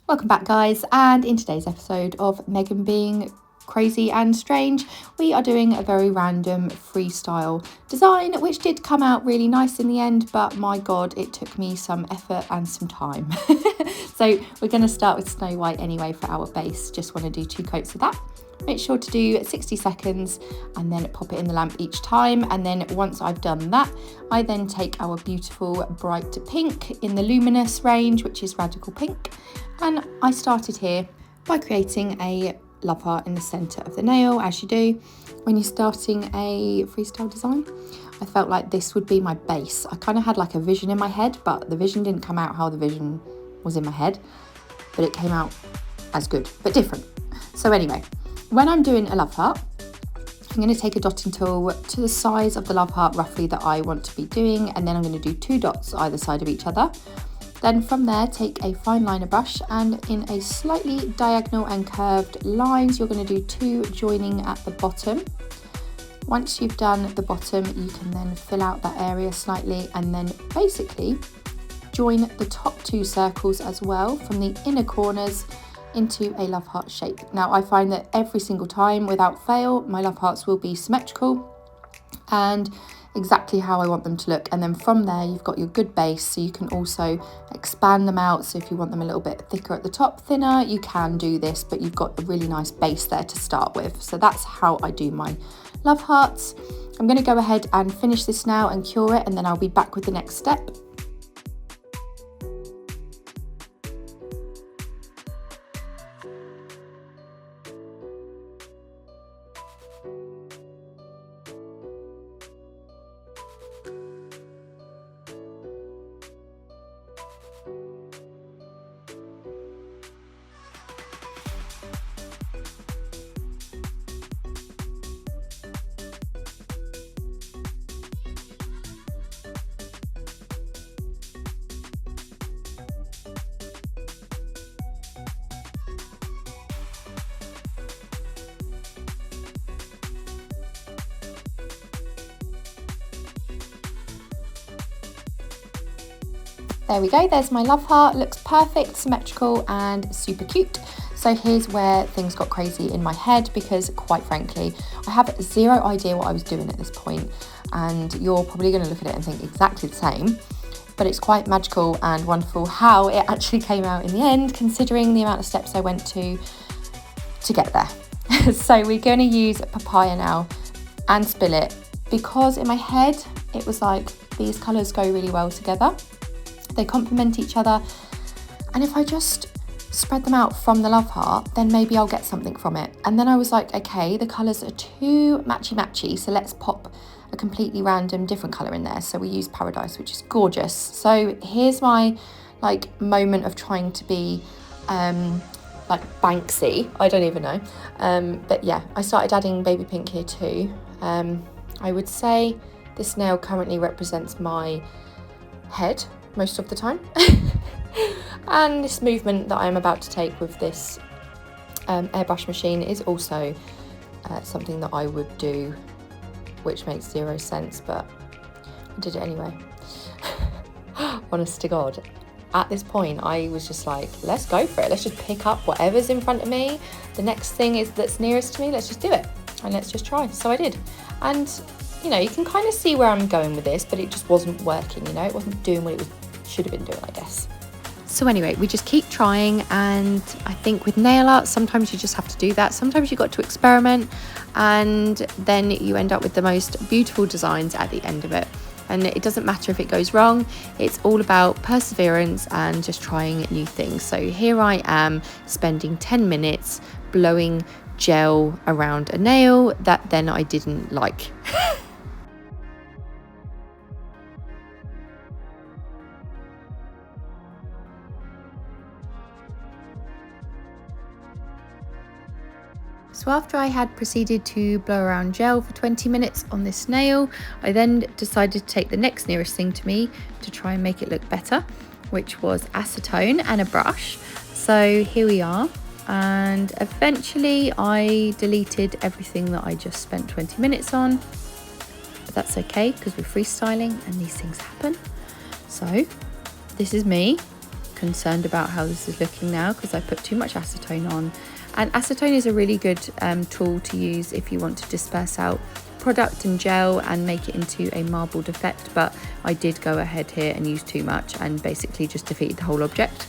Welcome back, guys, and in today's episode of Megan being crazy and strange, we are doing a very random freestyle design which did come out really nice in the end, but my god, it took me some effort and some time. So we're going to start with Snow White anyway for our base. Just want to do 2 coats of that. Make sure to do 60 seconds and then pop it in the lamp each time, and then once I've done that, I then take our beautiful bright pink in the luminous range, which is Radical Pink, and I started here by creating a love heart in the centre of the nail, as you do when you're starting a freestyle design. I felt like this would be my base. I kind of had like a vision in my head, but the vision didn't come out how the vision was in my head, but it came out as good, but different. So anyway, when I'm doing a love heart, I'm going to take a dotting tool to the size of the love heart roughly that I want to be doing, and then I'm going to do 2 dots either side of each other. Then from there, take a fine liner brush, and in a slightly diagonal and curved lines, you're going to do 2 joining at the bottom. Once you've done the bottom, you can then fill out that area slightly, and then basically join the top 2 circles as well from the inner corners into a love heart shape. Now I find that every single time without fail, my love hearts will be symmetrical and exactly how I want them to look, and then from there you've got your good base, so you can also expand them out. So if you want them a little bit thicker at the top, thinner, you can do this, but you've got a really nice base there to start with. So that's how I do my love hearts. I'm going to go ahead and finish this now and cure it, and then I'll be back with the next step. There we go, there's my love heart. Looks perfect, symmetrical and super cute. So here's where things got crazy in my head, because quite frankly, I have zero idea what I was doing at this point, and you're probably going to look at it and think exactly the same, but it's quite magical and wonderful how it actually came out in the end, considering the amount of steps I went to get there. So we're going to use Papaya now and Spill It, because in my head it was like these colours go really well together. They complement each other, and if I just spread them out from the love heart, then maybe I'll get something from it. And then I was like, okay, the colours are too matchy, so let's pop a completely random different colour in there. So we use Paradise, which is gorgeous. So here's my like moment of trying to be like Banksy, I don't even know, but yeah, I started adding baby pink here too. I would say this nail currently represents my head most of the time. And this movement that I'm about to take with this airbrush machine is also something that I would do, which makes 0 sense, but I did it anyway. Honest to God, at this point I was just like, let's go for it, let's just pick up whatever's in front of me, the next thing is that's nearest to me, let's just do it and let's just try. So I did, and you know, you can kind of see where I'm going with this, but it just wasn't working, you know, it wasn't doing what it should have been doing, I guess. So anyway, we just keep trying, and I think with nail art, sometimes you just have to do that. Sometimes you've got to experiment, and then you end up with the most beautiful designs at the end of it. And it doesn't matter if it goes wrong, it's all about perseverance and just trying new things. So here I am spending 10 minutes blowing gel around a nail that then I didn't like. So after I had proceeded to blow around gel for 20 minutes on this nail, I then decided to take the next nearest thing to me to try and make it look better, which was acetone and a brush. So here we are, and eventually I deleted everything that I just spent 20 minutes on, but that's okay because we're freestyling and these things happen. So this is me concerned about how this is looking now because I put too much acetone on. And acetone is a really good tool to use if you want to disperse out product and gel and make it into a marbled effect, but I did go ahead here and use too much and basically just defeated the whole object.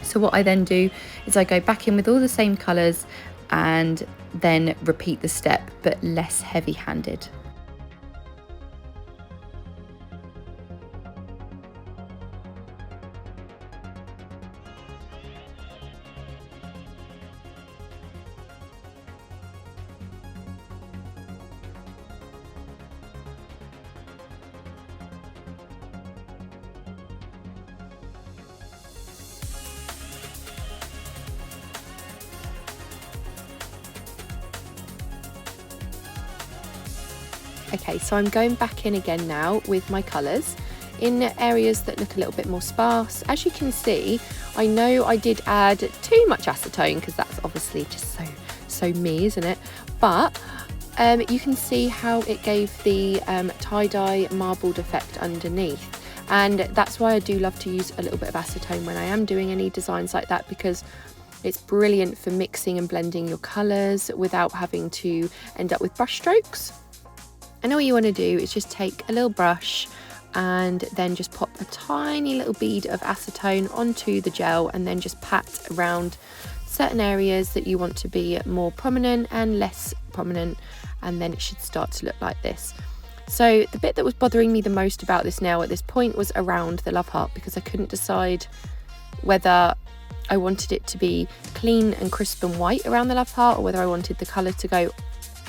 So what I then do is I go back in with all the same colours and then repeat the step, but less heavy-handed. Okay, so I'm going back in again now with my colours in areas that look a little bit more sparse. As you can see, I know I did add too much acetone because that's obviously just so me, isn't it? But you can see how it gave the tie-dye marbled effect underneath. And that's why I do love to use a little bit of acetone when I am doing any designs like that, because it's brilliant for mixing and blending your colours without having to end up with brush strokes. And all you want to do is just take a little brush and then just pop a tiny little bead of acetone onto the gel and then just pat around certain areas that you want to be more prominent and less prominent, and then it should start to look like this. So the bit that was bothering me the most about this nail at this point was around the love heart, because I couldn't decide whether I wanted it to be clean and crisp and white around the love heart or whether I wanted the colour to go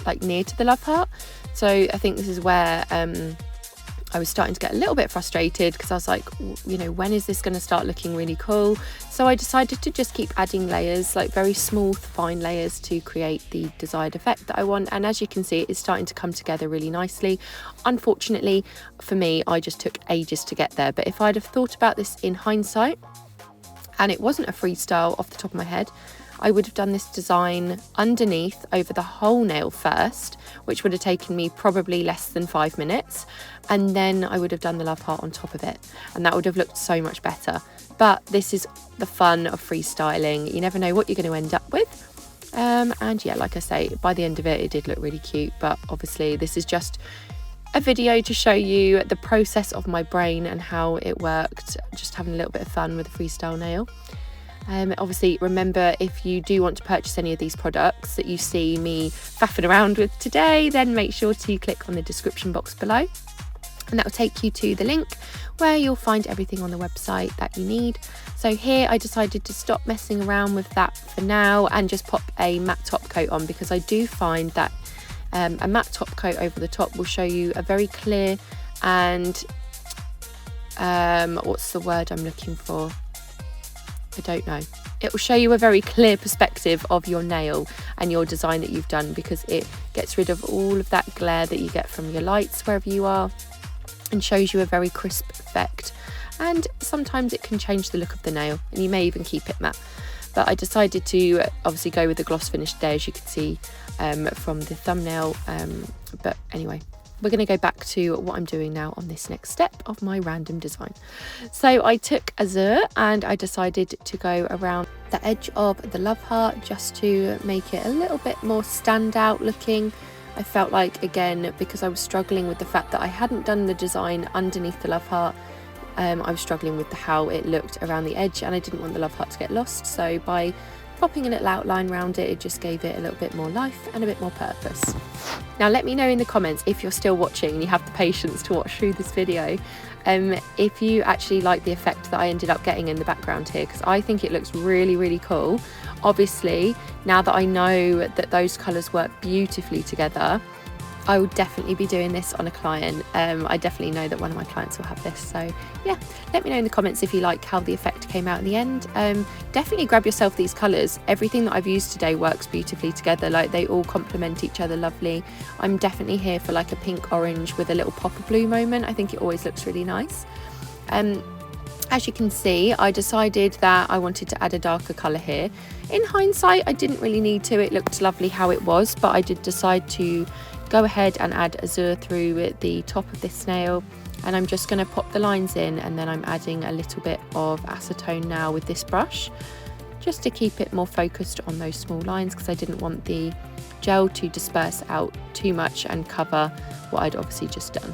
like near to the love heart. So I think this is where I was starting to get a little bit frustrated, because I was like, you know, when is this going to start looking really cool? So I decided to just keep adding layers, like very smooth, fine layers, to create the desired effect that I want. And as you can see, it's starting to come together really nicely. Unfortunately for me, I just took ages to get there. But if I'd have thought about this in hindsight, and it wasn't a freestyle off the top of my head, I would have done this design underneath over the whole nail first, which would have taken me probably less than 5 minutes, and then I would have done the love heart on top of it, and that would have looked so much better. But this is the fun of freestyling. You never know what you're going to end up with. And yeah, like I say, by the end of it, it did look really cute, but obviously this is just a video to show you the process of my brain and how it worked, just having a little bit of fun with a freestyle nail. Obviously, remember, if you do want to purchase any of these products that you see me faffing around with today, then make sure to click on the description box below, and that will take you to the link where you'll find everything on the website that you need. So here I decided to stop messing around with that for now and just pop a matte top coat on, because I do find that a matte top coat over the top will show you a very clear and what's the word I'm looking for? I don't know. It will show you a very clear perspective of your nail and your design that you've done, because it gets rid of all of that glare that you get from your lights wherever you are and shows you a very crisp effect. And sometimes it can change the look of the nail, and you may even keep it matte. But I decided to obviously go with the gloss finish today, as you can see from the thumbnail. But anyway, we're going to go back to what I'm doing now on this next step of my random design. So I took Azure and I decided to go around the edge of the love heart just to make it a little bit more standout looking. I felt like, again, because I was struggling with the fact that I hadn't done the design underneath the love heart, I was struggling with how it looked around the edge, and I didn't want the love heart to get lost. So by popping a little outline around it, it just gave it a little bit more life and a bit more purpose. Now let me know in the comments, if you're still watching and you have the patience to watch through this video, if you actually like the effect that I ended up getting in the background here, because I think it looks really cool. Obviously, now that I know that those colours work beautifully together, I will definitely be doing this on a client. I definitely know that one of my clients will have this. So yeah, let me know in the comments if you like how the effect came out in the end. Definitely grab yourself these colours. Everything that I've used today works beautifully together. Like, they all complement each other lovely. I'm definitely here for like a pink orange with a little pop of blue moment. I think it always looks really nice. As you can see, I decided that I wanted to add a darker colour here. In hindsight, I didn't really need to. It looked lovely how it was, but I did decide to go ahead and add Azure through the top of this nail. and I'm just going to pop the lines in, and then I'm adding a little bit of acetone now with this brush, just to keep it more focused on those small lines, because I didn't want the gel to disperse out too much and cover what I'd obviously just done.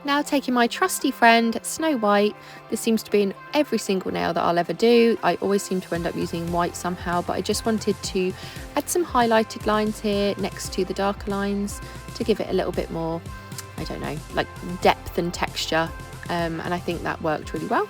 Now taking my trusty friend Snow White, this seems to be in every single nail that I'll ever do. I always seem to end up using white somehow, but I just wanted to add some highlighted lines here next to the darker lines to give it a little bit more, I don't know, like depth and texture, and I think that worked really well.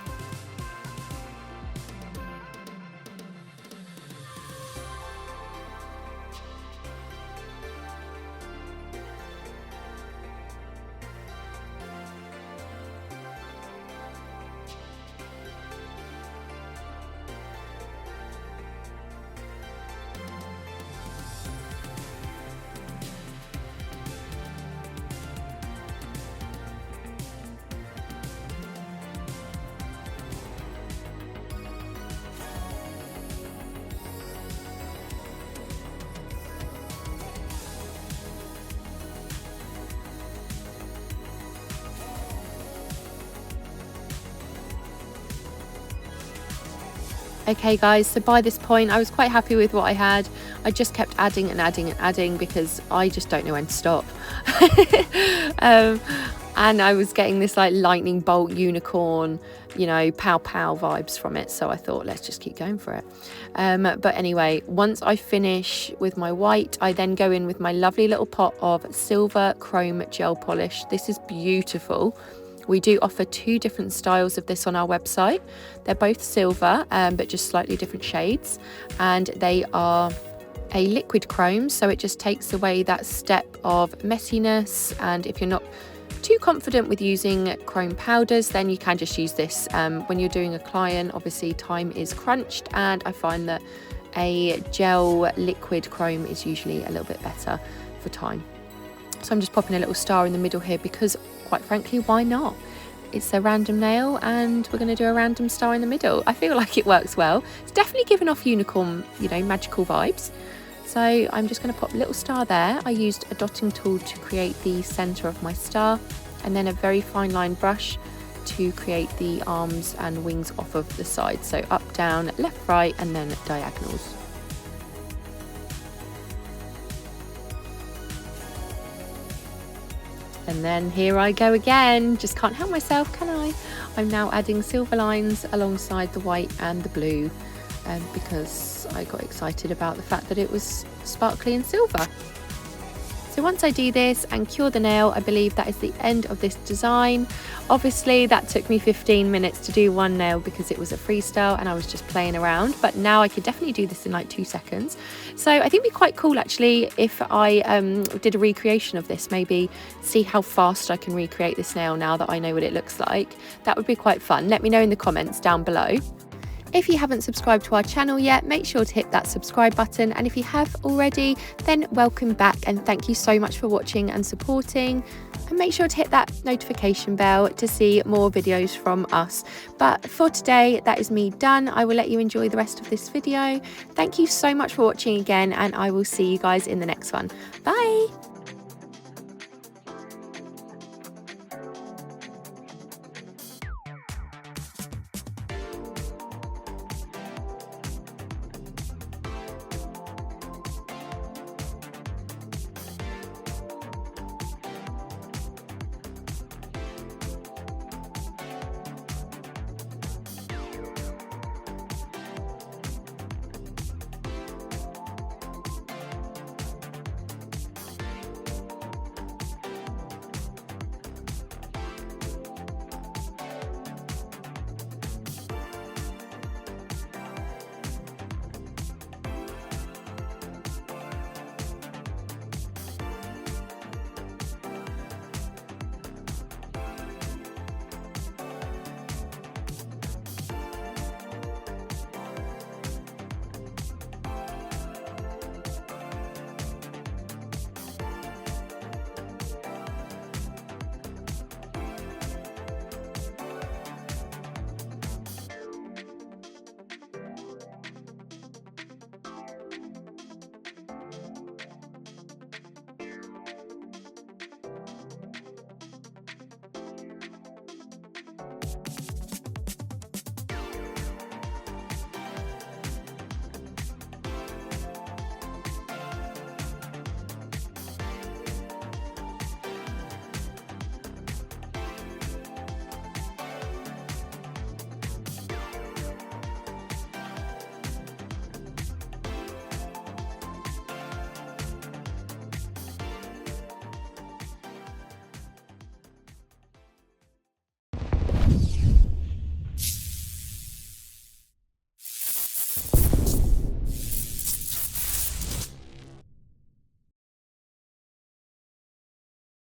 Okay guys, so by this point I was quite happy with what I had. I just kept adding and adding and adding because I just don't know when to stop. And I was getting this like lightning bolt unicorn, you know, pow pow vibes from it, so I thought let's just keep going for it. But anyway, once I finish with my white, I then go in with my lovely little pot of silver chrome gel polish. This is beautiful. We do offer 2 different styles of this on our website. They're both silver, but just slightly different shades, and they are a liquid chrome, so it just takes away that step of messiness. And if you're not too confident with using chrome powders, then you can just use this. When you're doing a client, obviously time is crunched, and I find that a gel liquid chrome is usually a little bit better for time. So I'm just popping a little star in the middle here because, quite frankly, why not? It's a random nail and we're going to do a random star in the middle. I feel like it works well. It's definitely giving off unicorn, you know, magical vibes. So I'm just going to pop a little star there. I used a dotting tool to create the centre of my star, and then a very fine line brush to create the arms and wings off of the side. So up, down, left, right, and then diagonals. And then here I go again, just can't help myself, can I? I'm now adding silver lines alongside the white and the blue, because I got excited about the fact that it was sparkly and silver. So once I do this and cure the nail, I believe that is the end of this design. Obviously that took me 15 minutes to do one nail because it was a freestyle and I was just playing around, but now I could definitely do this in like 2 seconds. So I think it'd be quite cool actually if I did a recreation of this, maybe see how fast I can recreate this nail now that I know what it looks like. That would be quite fun. Let me know in the comments down below. If you haven't subscribed to our channel yet, make sure to hit that subscribe button, and if you have already, then welcome back and thank you so much for watching and supporting, and make sure to hit that notification bell to see more videos from us. But for today, that is me done. I will let you enjoy the rest of this video. Thank you so much for watching again, and I will see you guys in the next one. Bye!